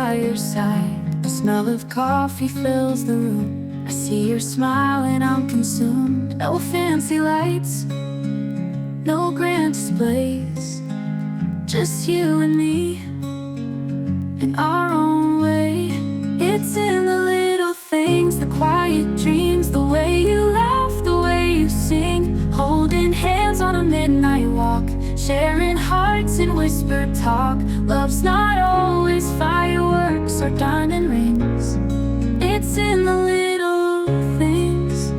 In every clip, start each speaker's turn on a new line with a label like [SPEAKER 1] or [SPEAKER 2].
[SPEAKER 1] by your side. The smell of coffee fills the room. I see your smile and I'm consumed. No fancy lights, no grand displays, just you and me in our own way. It's in the little things, the quiet dreams, the way you laugh, the way you sing, holding hands on a midnight walk, sharing hearts in whispered talk. Love's not always fireworks or diamond rings. It's in the little things.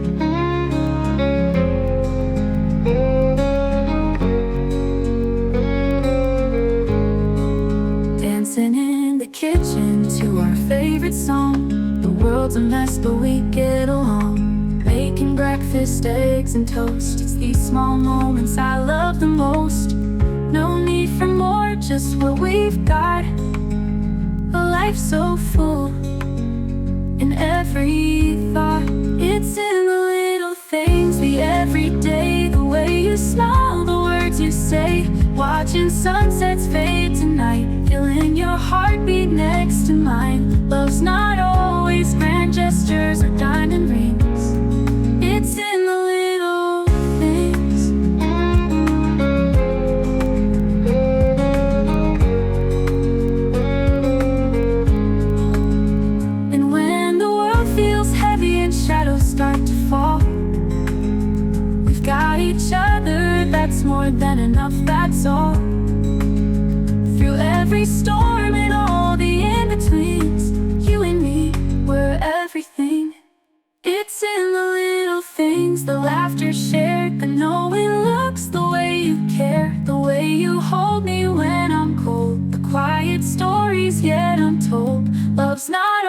[SPEAKER 1] Dancing in the kitchen to our favorite song. The world's a mess but we get along. Making breakfast, eggs and toast. It's these small moments I love the most. No need for more, just what we've got. A life so full in every thought. It's in the little things, the everyday, the way you smile, the words you say. Watching sunsets fade tonight, feeling your heartbeat next to mine. Love's not always grand gestures or diamond rings. It's in the little things. And when the world feels heavy and shadows start to fall, we've got each other, that's more than enough, that's all. Through every storm and all the in-betweens, you and me, we're everything. It's in the little things, the laughter shared, the knowing looks, the way you care, the way you hold me when I'm cold, the quiet stories yet untold. Love's not